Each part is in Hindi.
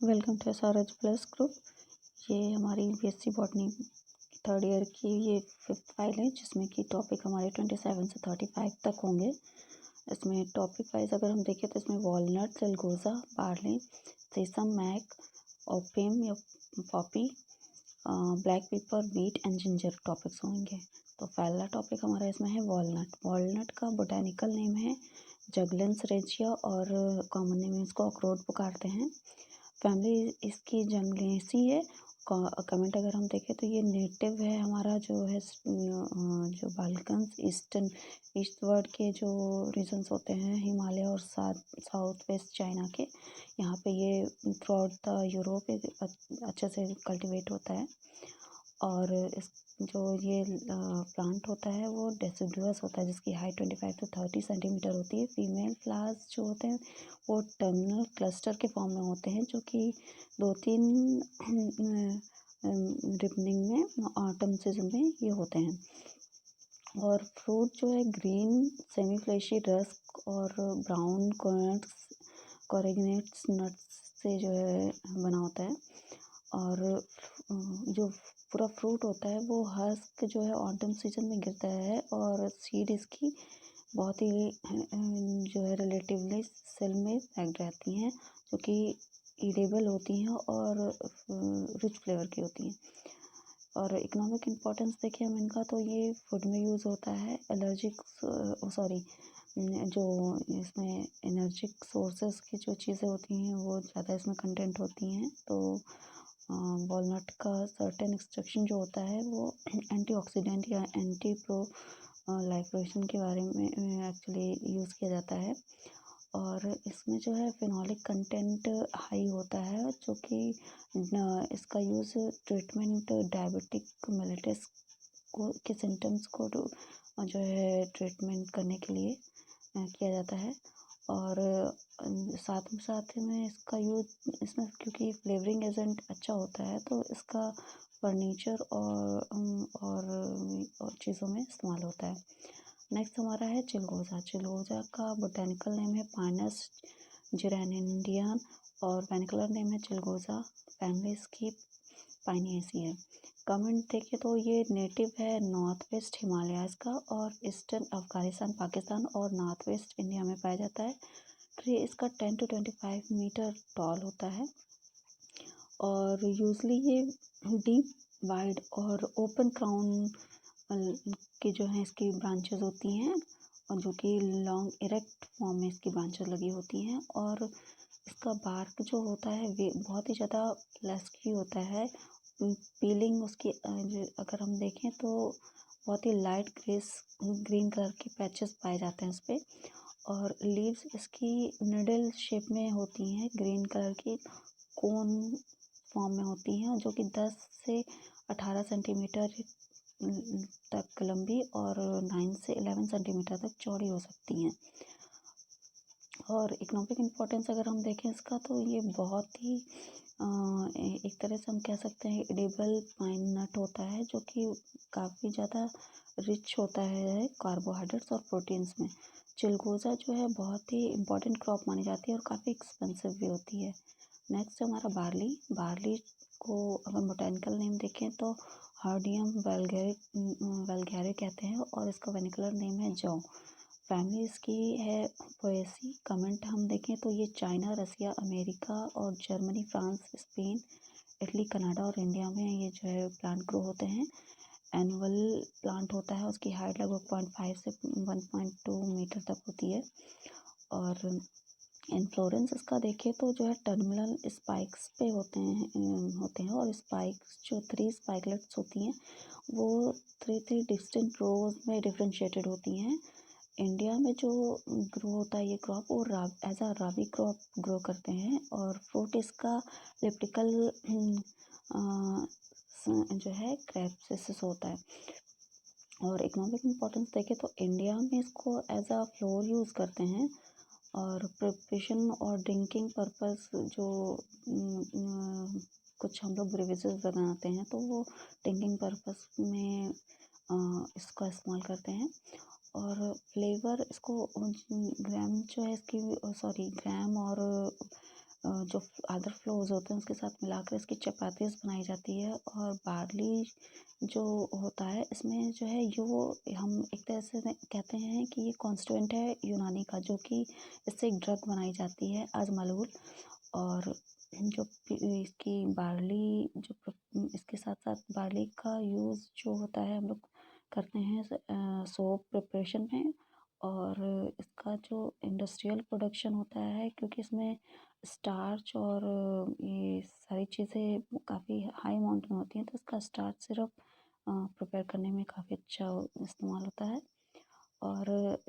Welcome to SRH plus group. ये हमारी BSc बॉटनी थर्ड ईयर की ये फिफ्थ फाइल है, जिसमें कि टॉपिक हमारे 27 से 35 तक होंगे। इसमें टॉपिक वाइज अगर हम देखें तो इसमें वॉलनट, चिलगोज़ा, बार्ली, सेसम, मैक, ओपियम या poppy, black pepper, wheat and ginger topics होंगे। तो पहला टॉपिक हमारा इसमें है वॉलनट। वॉलनट का बोटेनिकल नेम है जगलेंस रेजिया और कॉमन नेम में इसको अखरोट पुकारते हैं। फैमिली इसकी जंगलेसी है। कमेंट अगर हम देखें तो ये नेटिव है हमारा जो है जो बाल्कन्स ईस्टवर्ड के जो रीजन्स होते हैं, हिमालय और साउथ वेस्ट चाइना के, यहाँ पे ये थ्रू आउट द यूरोप अच्छे से कल्टीवेट होता है। और इस जो ये प्लांट होता है वो डेसिडुअस होता है, जिसकी हाइट 25 to 30 सेंटीमीटर होती है। फीमेल फ्लावर्स जो होते हैं वो टर्मिनल क्लस्टर के फॉर्म में होते हैं, जो कि 2-3 रिपनिंग में ऑटम सीजन में ये होते हैं। और फ्रूट जो है ग्रीन सेमी फ्लेशी रस्क और ब्राउन कोरेगनेट्स नट्स से जो है बना होता है। और जो पूरा फ्रूट होता है वो हस्क जो है ऑटम सीजन में गिरता है, और सीड इसकी बहुत ही जो है रिलेटिवली सेल में पैक्ड रहती हैं, जो कि ईडेबल होती हैं और रिच फ्लेवर की होती हैं। और इकोनॉमिक इम्पोर्टेंस देखें हम इनका, तो ये फूड में यूज़ होता है। जो इसमें एनर्जिक सोर्सेस की जो चीज़ें होती हैं वो ज़्यादा इसमें कंटेंट होती हैं। तो वॉलनट का सर्टेन एक्सट्रैक्शन जो होता है वो एंटीऑक्सीडेंट या एंटी लाइफोशन के बारे में एक्चुअली यूज़ किया जाता है। और इसमें जो है फिनोलिक कंटेंट हाई होता है, जो कि इसका यूज़ ट्रीटमेंट डायबिटिक मेलिटस के सिम्टम्स को जो है ट्रीटमेंट करने के लिए किया जाता है। और साथ में इसका यूज़ इसमें क्योंकि फ्लेवरिंग एजेंट अच्छा होता है, तो इसका फर्नीचर और चीज़ों में इस्तेमाल होता है। नेक्स्ट हमारा है चिलगोज़ा। चिलगोज़ा का बोटेनिकल नेम है पाइनस जिरेनिडियम और वेनिकुलर नेम है चिलगोज़ा। फैमिली इसकी पाइनियेसी है। कमेंट देखें तो ये नेटिव है नॉर्थ वेस्ट हिमालयाज़ का और ईस्टर्न अफगानिस्तान, पाकिस्तान और नॉर्थ वेस्ट इंडिया में पाया जाता है। ट्री इसका 10 to 25 मीटर टॉल होता है, और यूजली ये डीप वाइड और ओपन क्राउन की जो है इसकी ब्रांचेस होती हैं, और जो कि लॉन्ग इरेक्ट फॉर्म में इसकी ब्रांचेस लगी होती हैं। और इसका बार्क जो होता है वे बहुत ही ज़्यादा लस्की होता है। पीलिंग उसकी अगर हम देखें तो बहुत ही लाइट ग्रीन कलर के पैचेस पाए जाते हैं इस पर। और लीव्स इसकी निडल शेप में होती हैं, ग्रीन कलर की कोन फॉर्म में होती हैं, जो कि 10 से 18 सेंटीमीटर तक लंबी और 9 से 11 सेंटीमीटर तक चौड़ी हो सकती हैं। और इकोनॉमिक इम्पोर्टेंस अगर हम देखें इसका, तो ये बहुत ही एक तरह से हम कह सकते हैं एडिबल पाइन नट होता है, जो कि काफ़ी ज़्यादा रिच होता है कार्बोहाइड्रेट्स और प्रोटीन्स में। चिलगोज़ा जो है बहुत ही इम्पोर्टेंट क्रॉप मानी जाती है और काफ़ी एक्सपेंसिव भी होती है। नेक्स्ट हमारा बार्ली। बार्ली को अगर बोटेनिकल नेम देखें तो हार्डियम वल्गैरे कहते हैं, और इसका वेनिकुलर नेम है जौ। फैमिली इसकी है पोएसी। कमेंट हम देखें तो ये चाइना, रसिया, अमेरिका और Germany, France, Spain, Italy, Canada और इंडिया में ये जो है प्लांट ग्रो होते हैं। एनुअल प्लांट होता है, उसकी हाइट लगभग 0.5 से 1.2 मीटर तक होती है। और इन्फ्लोरेंस इसका देखें तो जो है टर्मिनल स्पाइक्स पे होते हैं, और स्पाइक्स जो 3 स्पाइकलेट्स होती हैं वो 3 डिस्टिंक्ट रोज में डिफ्रेंशिएटेड होती हैं। इंडिया में जो ग्रो होता है ये क्रॉप, वो as a rabi crop grow करते हैं, और फ्रूट इसका लिप्टिकल जो है क्रैप्सिस होता है। और इकोनॉमिक इम्पोर्टेंस देखें तो इंडिया में इसको एज अ फ्लोर यूज़ करते हैं, और प्रिपरेशन और ड्रिंकिंग पर्पस जो कुछ हम लोग ब्रेवेजेस बनाते हैं, तो वो ड्रिंकिंग पर्पस में इसका इस्तेमाल करते हैं। और फ्लेवर इसको ग्राम जो है इसकी ग्राम और जो अदर फ्लोर्स होते हैं उसके साथ मिलाकर इसकी चपातीस बनाई जाती है। और बार्ली जो होता है इसमें जो है वो हम एक तरह से कहते हैं कि ये कॉन्स्टिट्यूएंट है यूनानी का, जो कि इससे एक ड्रग बनाई जाती है अजमलूल। और जो इसकी बार्ली इसके साथ साथ बार्ली का यूज़ जो होता है हम लोग करते हैं सोप प्रिपरेशन में। और इसका जो इंडस्ट्रियल प्रोडक्शन होता है, क्योंकि इसमें स्टार्च और ये सारी चीज़ें काफ़ी हाई अमाउंट में होती हैं, तो इसका स्टार्च सिरप प्रिपेयर करने में काफ़ी अच्छा इस्तेमाल होता है। और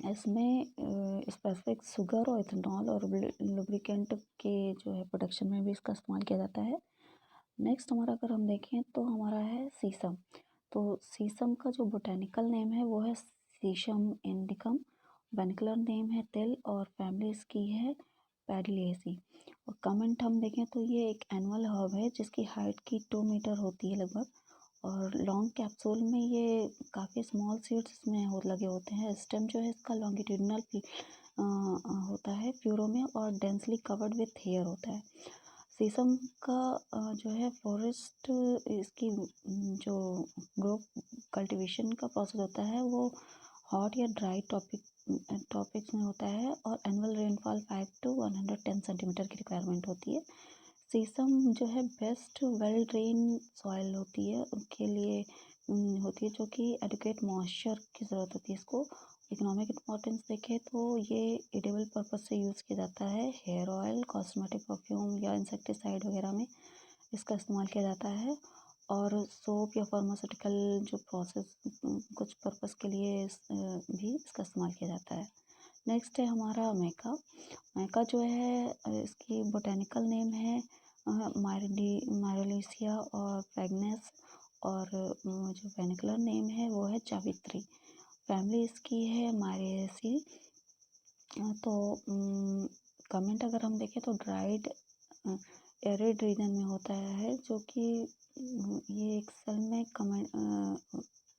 इसमें स्पेसिफिक शुगर और इथेनॉल और लुब्रिकेंट के जो है प्रोडक्शन में भी इसका इस्तेमाल किया जाता है। नेक्स्ट हमारा अगर हम देखें तो हमारा है सीसम। तो सीसम का जो बोटेनिकल नेम है वो है सीसम इंडिकम, वर्नाकुलर नेम है तिल, और फैमिली इसकी है पैडिलिएसी। और कमेंट हम देखें तो ये एक एनुअल हर्ब है जिसकी हाइट की 2 मीटर होती है लगभग। और लॉन्ग कैप्सूल में ये काफ़ी स्मॉल सीड्स इसमें लगे होते हैं। स्टेम जो है इसका लॉन्गिट्यूडिनल होता है फ्यूरो में, और डेंसली कवर्ड विथ हेयर होता है। सीसम का जो है फॉरेस्ट इसकी जो ग्रो कल्टीवेशन का प्रोसेस होता है वो हॉट या ड्राई टॉपिक्स में होता है। और एनुअल रेनफॉल 5 to 110 सेंटीमीटर की रिक्वायरमेंट होती है। सीसम जो है बेस्ट वेल ड्रेन सॉइल होती है उनके लिए होती है, जो कि एडिक्वेट मॉइस्चर की ज़रूरत होती है इसको। इकोनॉमिक इम्पोर्टेंस देखें तो ये एडिबल पर्पस से यूज़ किया जाता है। हेयर ऑयल, कॉस्मेटिक परफ्यूम या इंसेक्टिसाइड वगैरह में इसका इस्तेमाल किया जाता है। और सोप या फार्मास्यूटिकल जो प्रोसेस कुछ पर्पस के लिए भी इसका इस्तेमाल किया जाता है। नेक्स्ट है हमारा मैका। मैका जो है इसकी बोटेनिकल नेम है मायरोलिसिया और फ्रेगनेस। और जो वर्नाकुलर नेम है वो है जावित्री। फैमिली इसकी है मायरेसी। तो कमेंट अगर हम देखें तो ड्राइड एरिड रीजन में होता है, जो कि ये एक सेल में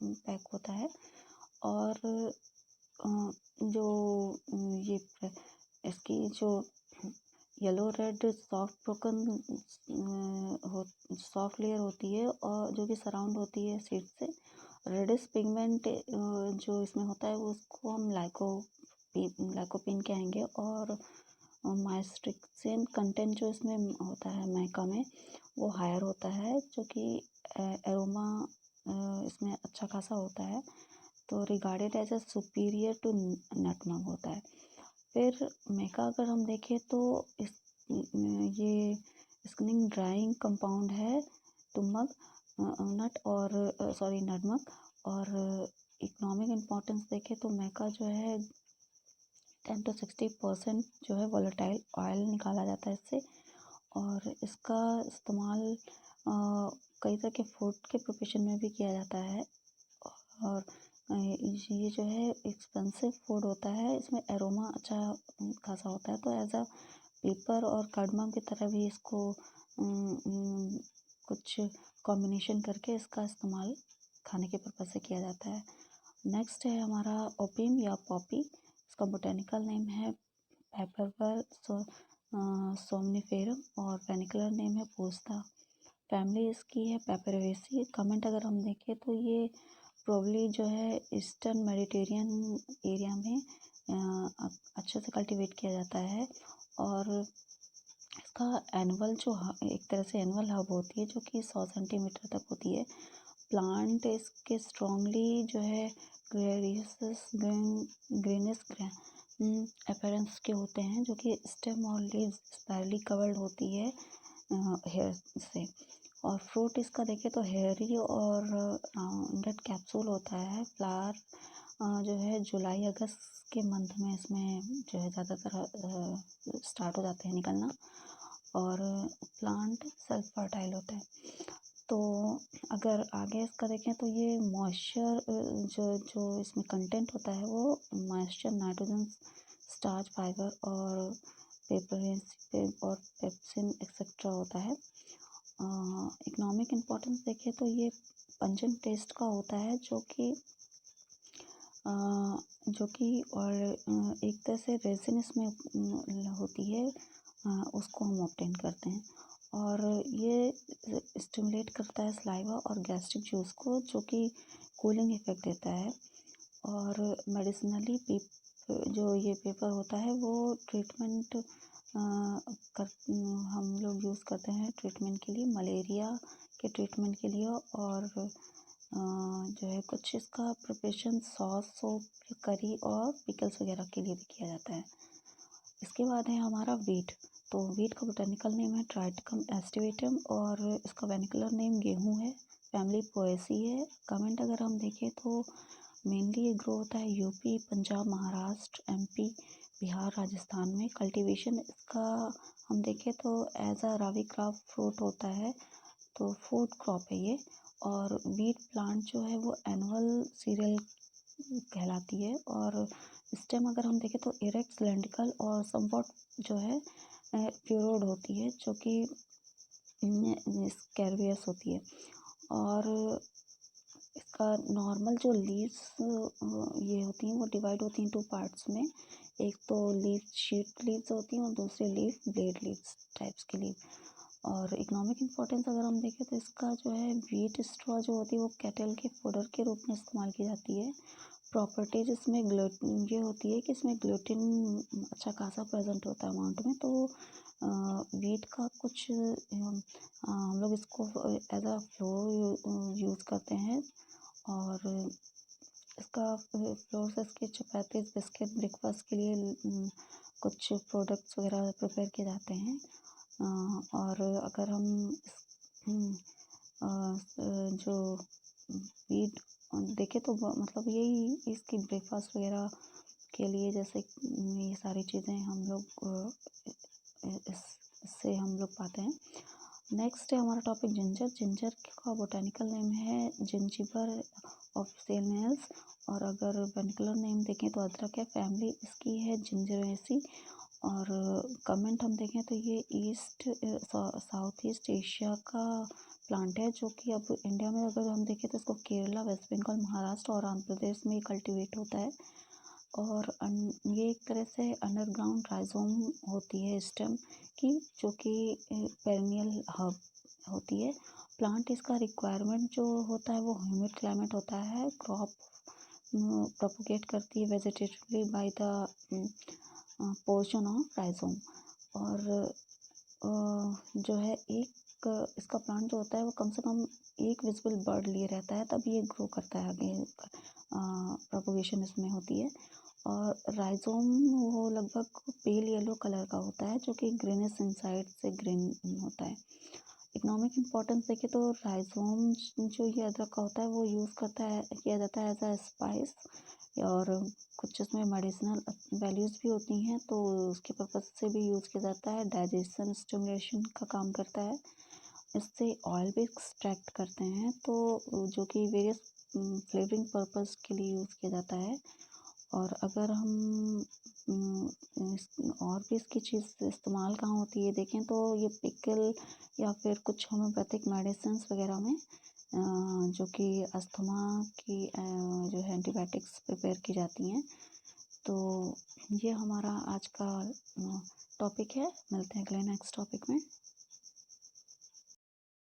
पैक होता है। और जो ये इसकी जो yellow red soft broken soft layer होती है और जो कि सराउंड होती है सीड से। रेडिश पिगमेंट जो इसमें होता है वो उसको हम लाइकोपिन कहेंगे। और माइस्ट्रिक्सिन कंटेंट जो इसमें होता है मैका में वो हायर होता है, जो कि एरोमा इसमें अच्छा खासा होता है, तो regarded as a superior to nutmeg होता है। फिर मैका अगर हम देखें तो ये स्किनिंग ड्राइंग कंपाउंड है तुम्बक नट और नटमग। और इकोनॉमिक इम्पोर्टेंस देखें तो मैका जो है 10 to 60% जो है वोलेटाइल ऑयल निकाला जाता है इससे। और इसका इस्तेमाल कई तरह के फूड के प्रिपरेशन में भी किया जाता है। और ये जो है एक्सपेंसिव फूड होता है, इसमें एरोमा अच्छा खासा होता है, तो एज अ पेपर और कार्डमम की तरह भी इसको कुछ कॉम्बिनेशन करके इसका इस्तेमाल खाने के पर्पज से किया जाता है। नेक्स्ट है हमारा ओपियम या पॉपी। इसका बोटेनिकल नेम है पेपरवर सोमनिफेरम और वर्नाकुलर नेम है पोस्ता। फैमिली इसकी है पेपरवेसी। कमेंट अगर हम देखें तो ये प्रोबली जो है ईस्टर्न मेडिटेरियन एरिया में अच्छे से कल्टीवेट किया जाता है। और इसका एनुअल जो एक तरह से एनुअल हब होती है, जो कि 100 सेंटीमीटर तक होती है। प्लांट इसके स्ट्रॉन्गली जो है ग्रीनिश अपीयरेंस के होते हैं, जो कि स्टेम और लीव्स स्पाइरली कवर्ड होती है हेयर से। और फ्रूट इसका देखें तो हेयरी और राउंडेड कैप्सूल होता है। फ्लावर जो है जुलाई अगस्त के मंथ में इसमें जो है ज़्यादातर स्टार्ट हो जाते हैं निकलना। और प्लांट सेल्फ फर्टाइल होता है। तो अगर आगे इसका देखें तो ये मॉइस्चर जो इसमें कंटेंट होता है वो मॉइस्चर, नाइट्रोजन, स्टार्च, फाइबर और और पेप्सिन एक्सेट्रा होता है। इकोनॉमिक इम्पोर्टेंस देखें तो ये पंचेंट टेस्ट का होता है, जो कि और एक तरह से रेजिन इसमें होती है। उसको हम ऑब्टेन करते हैं। और ये स्टिमुलेट करता है सलाइवा और गैस्ट्रिक जूस को, जो कि कूलिंग इफ़ेक्ट देता है। और मेडिसिनली जो ये पेपर होता है वो ट्रीटमेंट हम लोग यूज़ करते हैं ट्रीटमेंट के लिए, मलेरिया के ट्रीटमेंट के लिए। और जो है कुछ इसका प्रिपरेशन सॉस, सोप, करी और पिकल्स वगैरह के लिए भी किया जाता है। इसके बाद है हमारा वीट। तो वीट का बोटेनिकल नेम है ट्राइटिकम एस्टिवेटम और इसका वर्नाकुलर नेम गेहूँ है, फैमिली पोएसी है। कमेंट अगर हम देखें तो मेनली ये ग्रो होता है यूपी, पंजाब, महाराष्ट्र, एमपी, बिहार, राजस्थान में। कल्टीवेशन इसका हम देखें तो as a rabi crop fruit होता है, तो फूड क्रॉप है ये। और वीट प्लांट जो है वो एनुअल सीरियल कहलाती है। और स्टेम अगर हम देखें तो इरेक्ट, सिलेंड्रिकल और समवॉट जो है प्यूरोड होती है, जो कि स्कैरियस होती है। और इसका नॉर्मल जो लीव्स ये होती हैं वो डिवाइड होती हैं टू पार्ट्स में। एक तो लीफ शीट लीव्स होती हैं और दूसरी लीफ ब्लेड लीव्स टाइप्स की लीव। और इकोनॉमिक इम्पोर्टेंस अगर हम देखें तो इसका जो है व्हीट स्ट्रॉ जो होती है वो कैटल के फोडर के रूप में इस्तेमाल की जाती है। प्रॉपर्टीज इसमें ये होती है कि इसमें ग्लूटिन अच्छा खासा प्रेजेंट होता है अमाउंट में। तो वीट का कुछ हम लोग इसको एज अ फ्लोर यूज़ करते हैं। और इसका फ्लोर से इसके चपातीस, बिस्किट, ब्रेकफास्ट के लिए कुछ प्रोडक्ट्स वगैरह प्रिपेयर किए जाते हैं। और अगर हम जो वीट देखें तो मतलब यही इसकी ब्रेकफास्ट वगैरह के लिए, जैसे ये सारी चीज़ें हम लोग इससे हम लोग पाते हैं। नेक्स्ट है हमारा टॉपिक जिंजर। जिंजर का बोटेनिकल नेम है जिंजिबर ऑफिसियल्स। और अगर वर्नाकुलर नेम देखें तो अदरक है, फैमिली इसकी है जिंजरेसी। और कमेंट हम देखें तो ये ईस्ट साउथ ईस्ट एशिया का प्लांट है, जो कि अब इंडिया में अगर हम देखें तो इसको केरला, वेस्ट बंगाल, महाराष्ट्र और आंध्र प्रदेश में कल्टीवेट होता है। और ये एक तरह से अंडरग्राउंड राइजोम होती है स्टेम की, जो कि पेरिनियल हर्ब होती है। प्लांट इसका रिक्वायरमेंट जो होता है वो ह्यूमिड क्लाइमेट होता है। क्रॉप प्रोपोगेट करती है vegetatively by the portion of rhizome. और जो है एक इसका प्लांट जो होता है वो कम से कम एक विजिबल बर्ड लिए रहता है, तब ये ग्रो करता है आगे, प्रोपोगेशन इसमें होती है। और राइजोम वो लगभग पेल येलो कलर का होता है, जो कि ग्रीनिश इनसाइड से ग्रीन होता है। इकोनॉमिक इम्पोर्टेंस देखें तो राइजोम जो ये अदरक का होता है वो किया जाता है एज अ स्पाइस। और कुछ इसमें मेडिसिनल वैल्यूज़ भी होती हैं, तो उसके पर्पज़ से भी यूज़ किया जाता है। डाइजेशन स्टिमुलेशन का काम करता है। इससे ऑयल भी एक्सट्रैक्ट करते हैं, तो जो कि वेरियस फ्लेवरिंग पर्पज़ के लिए यूज़ किया जाता है। और अगर हम और भी इसकी चीज़ इस्तेमाल कहाँ होती है देखें तो ये पिकल या फिर कुछ होम्योपैथिक मेडिसिन्स वगैरह में, जो कि अस्थमा की जो है एंटीबायोटिक्स प्रिपेयर की जाती हैं। तो ये हमारा आज का टॉपिक है। मिलते हैं अगले नेक्स्ट टॉपिक में।